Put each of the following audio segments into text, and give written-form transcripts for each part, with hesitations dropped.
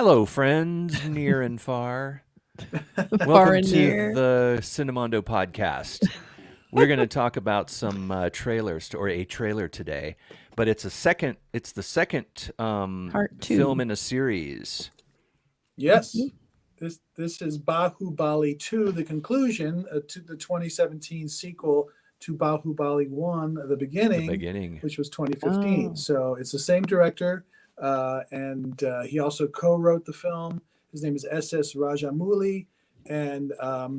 Hello, friends, near and far. Far Welcome and to near. the Cinemondo podcast. We're going to talk about some trailers or a trailer today, but it's the second Part film two. in a series. Yes. This is Bahubali 2, the conclusion to the 2017 sequel to Bahubali 1, the The beginning, beginning. which was 2015. Oh. So it's the same director, and he also co-wrote the film. His name is S.S. Rajamouli, and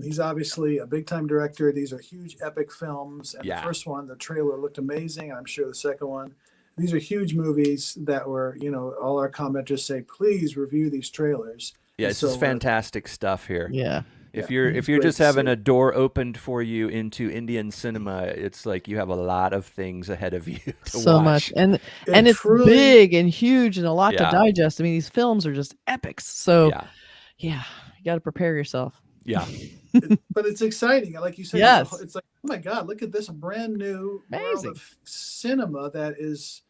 he's obviously a big-time director. These are huge, epic films. And Yeah. the first one, the trailer looked amazing. I'm sure the second one. These are huge movies that were, all our commenters say, please review these trailers. Yeah, And it's so just fantastic stuff here. Yeah. If Yeah, you're great just to having see. a door opened for you into Indian cinema, it's like you have a lot of things ahead of you to So watch. much. And It it's truly, big and huge and a lot to Yeah. digest. I mean, these films are just epics. So Yeah. yeah, you got to prepare yourself. Yeah. but it's exciting. Like you said, Yes. it's like, oh my God, look at this brand new world Amazing. of cinema that is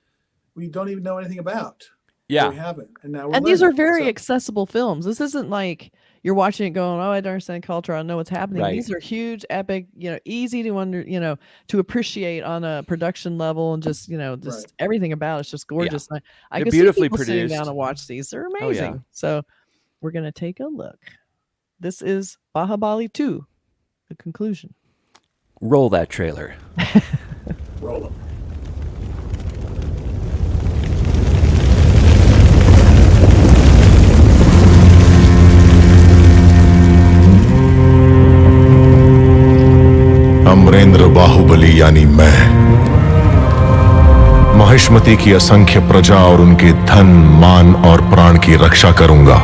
we don't even know anything about. Yeah. We haven't, and now we're And these are learning. very So, accessible films. This isn't like you're watching it going, "Oh, I don't understand culture. I don't know what's happening." Right. These are huge, epic, easy to to appreciate on a production level and just, just Right. everything about it's just gorgeous. I They're can see beautifully people sitting down produced. and watch these. They're Oh, yeah. amazing. So we're going to take a look. This is Bahubali 2, the conclusion. Roll that trailer. roll them. Amarendra Baahubali यानी मैं महिष्मति की असंख्य प्रजा और उनके धन, मान और प्राण की रक्षा करूंगा,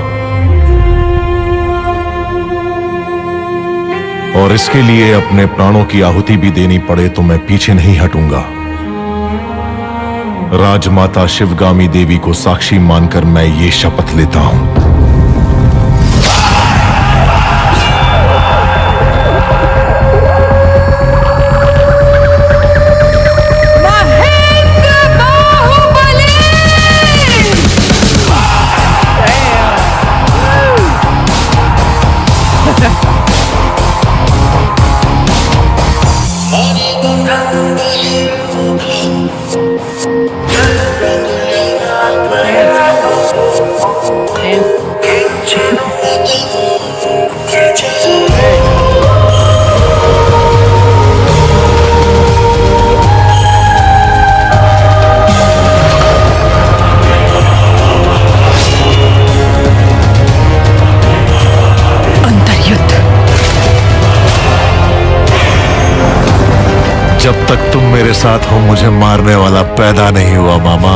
और इसके लिए अपने प्राणों की आहुति भी देनी पड़े तो मैं पीछे नहीं हटूंगा। राजमाता शिवगामी देवी को साक्षी मानकर मैं ये शपथ लेता हूं। जब तक तुम मेरे साथ हो मुझे मारने वाला पैदा नहीं हुआ मामा।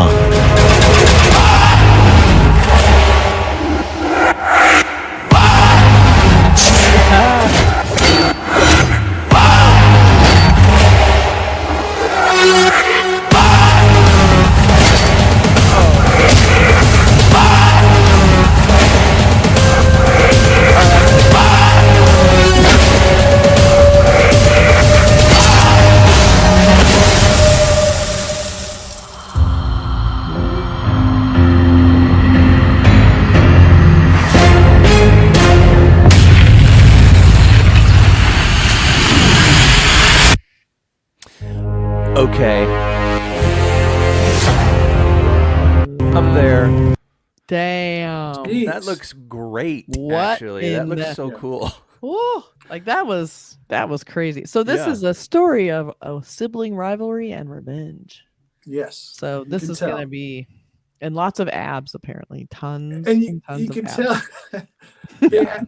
Okay. Up there. Damn. Jeez. That looks great, What actually. That in looks the- so Yeah. cool. Whoa, like that was crazy. So this Yeah. is a story of a sibling rivalry and revenge. Yes. So You this can is going to tell. be and lots of abs apparently, tons And and tons you of can abs. tell.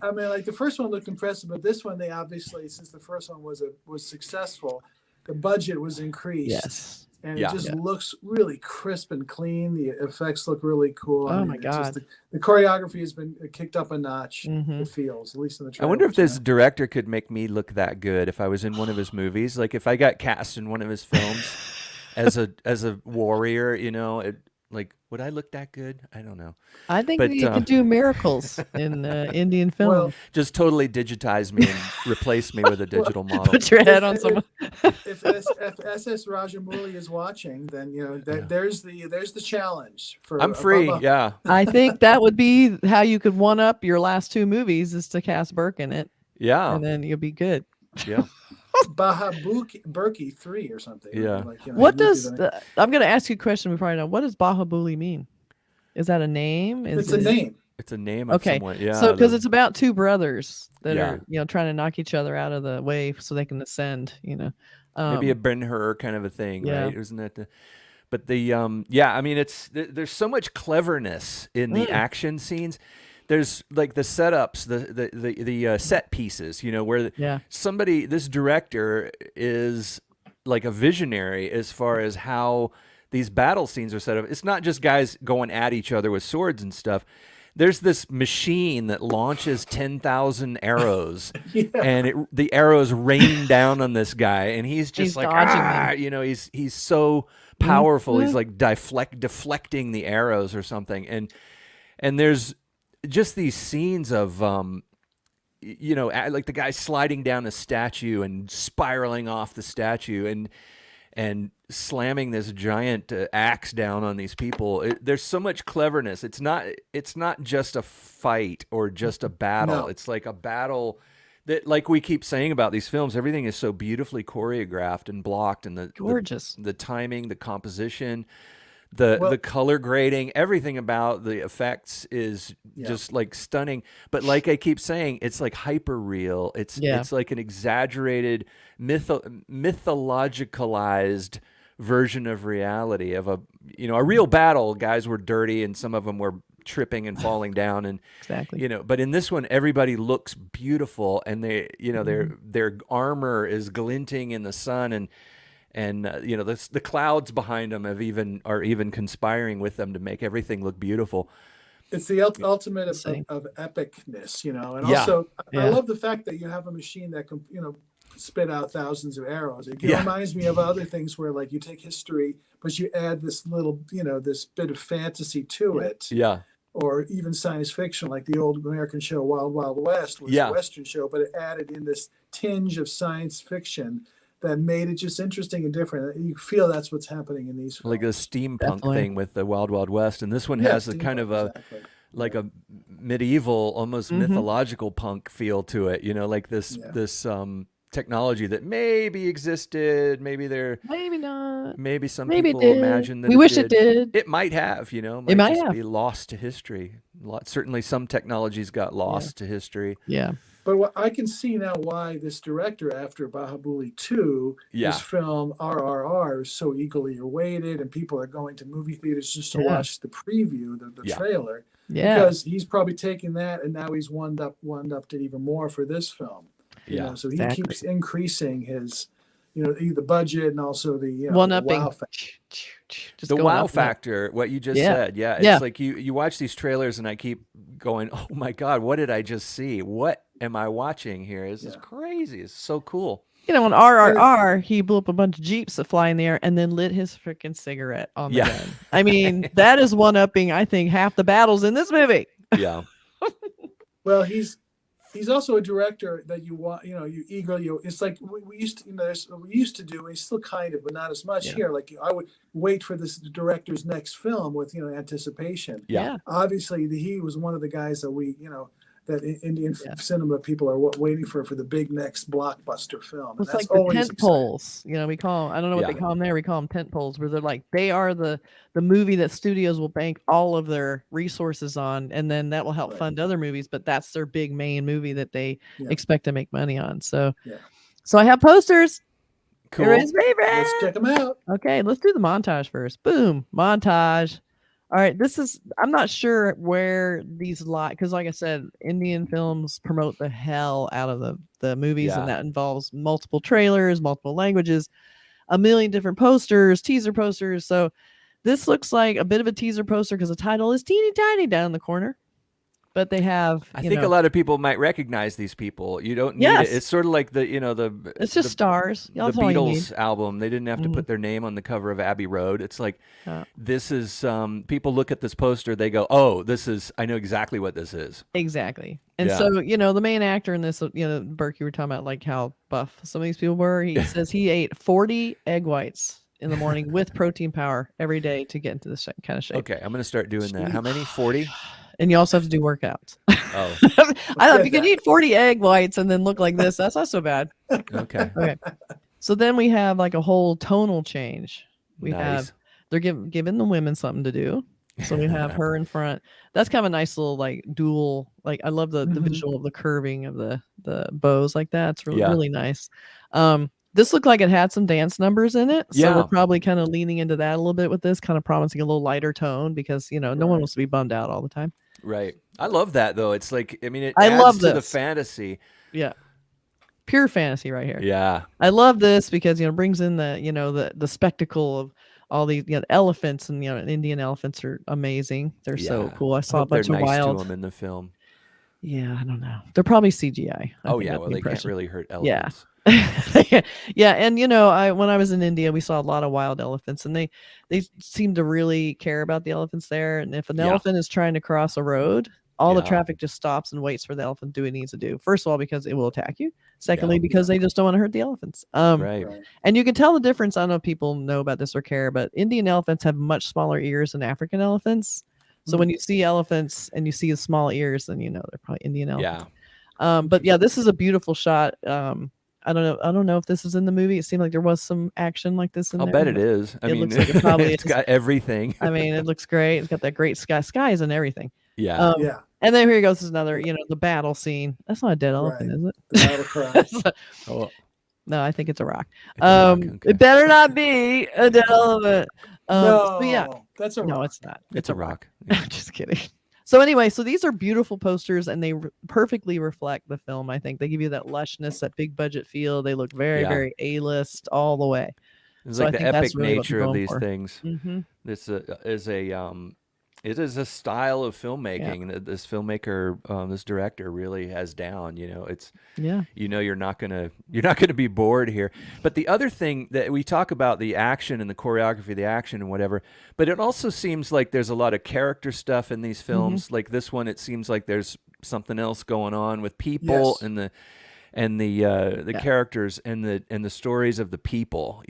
I mean, like the first one looked impressive, but this one, they obviously, since the first one was successful, the budget was increased. Yes. And Yeah. it just Yeah. looks really crisp and clean. The effects look really cool. Oh my it's just God. the choreography has been kicked up a notch. Mhm. It feels, at least in the I trailer. wonder if this director could make me look that good if I was in one of his movies. Like if I got cast in one of his films as a warrior, Like, would I look that good? I don't know. I think But you could do miracles in Indian film. Well, just totally digitize me and replace me with a digital model. Put your head on if, someone. if SS Rajamouli is watching, then there's the challenge for. I'm free. Bubba. Yeah. I think that would be how you could one up your last two movies is to cast Burke in it, Yeah. and then you'll be good. Yeah. Burkey 3 or something. Yeah. Like, What he would do does that. I'm going to ask you a question before I know. What does Bahubali mean? Is that a name? It's a name. It's a name of Okay. someone. Yeah. So because it's about two brothers that Yeah. are trying to knock each other out of the way so they can ascend. Maybe a Ben-Hur kind of a thing, yeah. right? Isn't that but the yeah, I mean there's so much cleverness in the action scenes. There's like the setups, the set pieces, where this director is like a visionary as far as how these battle scenes are set up. It's not just guys going at each other with swords and stuff. There's this machine that launches 10,000 arrows, and the arrows rain down on this guy, and he's just like, he's so powerful. He's like deflecting the arrows or something, and there's just these scenes of like the guy sliding down a statue and spiraling off the statue and slamming this giant axe down on these people. There's so much cleverness. It's not just a fight or just a battle. No. It's like a battle that, like we keep saying about these films, everything is so beautifully choreographed and blocked, and gorgeous. The timing, the composition, the color grading, everything about the effects is just like stunning. But like I keep saying, it's like hyper real. It's like an exaggerated mythologicalized version of reality of a real battle. Guys were dirty and some of them were tripping and falling down, and exactly. But in this one, everybody looks beautiful, and they their armor is glinting in the sun, and the clouds behind them are even conspiring with them to make everything look beautiful. It's the ultimate of epicness, and also I love the fact that you have a machine that can spit out thousands of arrows. It reminds me of other things where like you take history, but you add this little this bit of fantasy to it. Yeah. Or even science fiction, like the old American show Wild Wild West was a Western show, but it added in this tinge of science fiction that made it just interesting and different. You feel that's what's happening in these films. Like a steampunk thing with the Wild Wild West, and this one has a kind of a like a medieval, almost mythological punk feel to it. Like this technology that maybe existed, maybe not, maybe some people imagine that we wish it did. It might have, it might just be lost to history. Certainly, some technologies got lost to history. Yeah. But I can see now why this director, after Bahubali 2, his film RRR is so eagerly awaited, and people are going to movie theaters just to watch the preview, the trailer. Yeah. Because he's probably taking that, and now he's one upped it even more for this film. So he keeps increasing his, the budget and also the wow factor. The wow factor, what you just said. Yeah. It's like you watch these trailers and I keep going, oh my God, what did I just see? What am I watching here? This is crazy. It's so cool. On RRR, he blew up a bunch of Jeeps that fly in the air and then lit his freaking cigarette on the gun. I mean, that is one-upping, I think, half the battles in this movie. Yeah. Well, he's also a director that you want, you eagerly. It's like we used to do, and still kind of, but not as much here. Like I would wait for this director's next film with anticipation. Yeah. Obviously, he was one of the guys that that Indian cinema people are waiting for the big next blockbuster film. It's like the tent poles. We call them, I don't know what they call them there. We call them tent poles, where they're like, they are the movie that studios will bank all of their resources on, and then that will help fund other movies, but that's their big main movie that they expect to make money on. So I have posters. Cool. Everybody's favorite. Let's check them out. Okay, let's do the montage first. Boom, montage. All right, I'm not sure where these because like I said, Indian films promote the hell out of the movies, and that involves multiple trailers, multiple languages, a million different posters, teaser posters. So this looks like a bit of a teaser poster because the title is teeny tiny down in the corner. but they have. I think a lot of people might recognize these people. You don't need Yes. it. It's sort of like the It's just stars. The That's all you need. Beatles album. They didn't have to put their name on the cover of Abbey Road. It's like this is people look at this poster, they go, "Oh, I know exactly what this is." Exactly. And so, the main actor in this, Burke, you were talking about like how buff some of these people were. He says he ate 40 egg whites in the morning with protein powder every day to get into this kind of shape. Okay, I'm going to start doing that. How many? 40? And you also have to do workouts. Oh. I thought you could eat 40 egg whites and then look like this. That's not so bad. Okay. Okay. So then we have like a whole tonal change. We have, they're giving the women something to do. So we have her in front. That's kind of a nice little like dual, like I love the visual of the curving of the bows like that. It's really nice. This looked like it had some dance numbers in it. So we're probably kind of leaning into that a little bit with this, kind of promising a little lighter tone because, no one wants to be bummed out all the time. Right. I love that though. It's like, I mean, it I adds love to the fantasy. Yeah. Pure fantasy right here. Yeah. I love this because, it brings in the spectacle of all these elephants, and Indian elephants are amazing. They're so cool. I saw a bunch of wild to them in the film. Yeah, I don't know. They're probably CGI. Well, they can't really hurt elephants. Yeah, and when I was in India, we saw a lot of wild elephants, and they seem to really care about the elephants there. And if an elephant is trying to cross a road, all the traffic just stops and waits for the elephant to do what it needs to do. First of all, because it will attack you. Secondly, because they just don't want to hurt the elephants. Right. And you can tell the difference. I don't know if people know about this or care, but Indian elephants have much smaller ears than African elephants. So when you see elephants and you see the small ears, then they're probably Indian elephants. Yeah. But yeah, this is a beautiful shot. I don't know if this is in the movie. It seemed like there was some action like this in there. I'll bet it is. I mean, looks like it probably it's got everything. I mean, it looks great. It's got that great skies and everything. Yeah. And then here goes another, the battle scene. That's not a dead elephant, is it? The battle cry. No, I think it's a rock. Okay. It better not be a dead elephant. No, that's a rock. No, it's not. It's a rock. Just kidding. So anyway, so these are beautiful posters, and they perfectly reflect the film. I think they give you that lushness, that big budget feel. They look very, very A-list all the way. It's like the epic nature of these for. things. This it is a style of filmmaking that this filmmaker, this director really has down. It's you're not gonna be bored here. But the other thing that we talk about, the action and the choreography, the action and whatever, but it also seems like there's a lot of character stuff in these films. Like this one, it seems like there's something else going on with people and the characters and the stories of the people.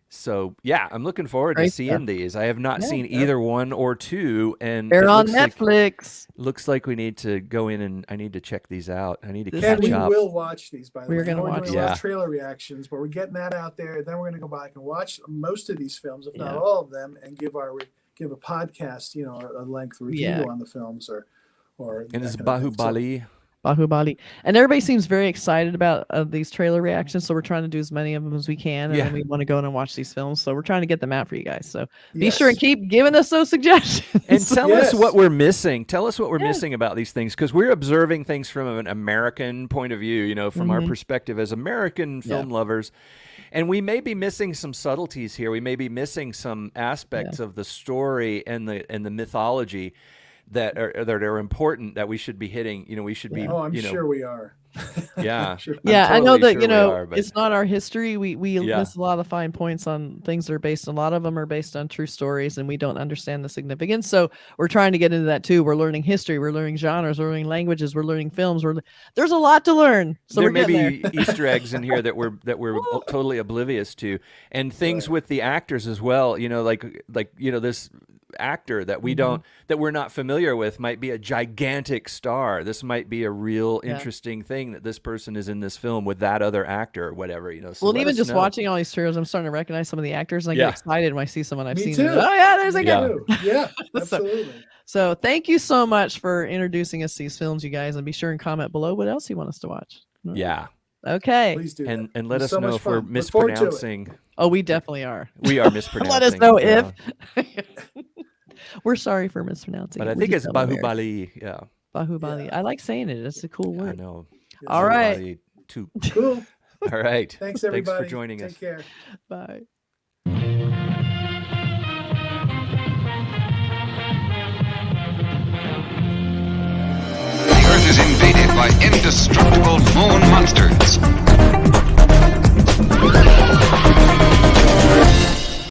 So yeah, I'm looking forward to seeing these. I have not seen either one or two, and they're on Netflix. Looks like we need to go in and I need to check these out. I need to catch and we up. will watch these. By the way, we're going to watch. A lot of trailer reactions, but we're getting that out there. Then we're going to go back and watch most of these films, if not all of them, and give a podcast, a length review on the films or. And it's Bahubali. Bahubali, and everybody seems very excited about these trailer reactions, so we're trying to do as many of them as we can, and then we want to go in and watch these films, so we're trying to get them out for you guys. So be sure and keep giving us those suggestions and tell us what we're missing. Tell us what we're missing about these things, because we're observing things from an American point of view, from our perspective as American film lovers. And we may be missing some subtleties here. We may be missing some aspects of the story and the mythology that are important that we should be hitting. We should be. Oh, I'm sure we are. Yeah. I know that it's not our history. We miss a lot of the fine points on things that are based. A lot of them are based on true stories, and we don't understand the significance. So we're trying to get into that too. We're learning history. We're learning genres. We're learning languages. We're learning films. There's a lot to learn. So there may be Easter eggs in here that we're totally oblivious to, and things with the actors as well. This actor that we're not familiar with might be a gigantic star. This might be a real interesting thing that this person is in this film with that other actor or whatever. So even just watching all these trailers, I'm starting to recognize some of the actors, and I get excited when I see someone I've seen. Too. Oh yeah, there's a guy. Yeah, absolutely. So thank you so much for introducing us to these films, you guys, and be sure and comment below what else you want us to watch. Yeah. Okay. Please do. And let us know if we're mispronouncing. Oh, we definitely are. We are mispronouncing. Let us know if. We're sorry for mispronouncing. But I think it's Bahubali. Yeah. Bahubali. Yeah. I like saying it. It's a cool word. I know. All right. Too. Cool. All right. Thanks, everybody. Thanks for joining us. Take care. Bye. by indestructible moon monsters.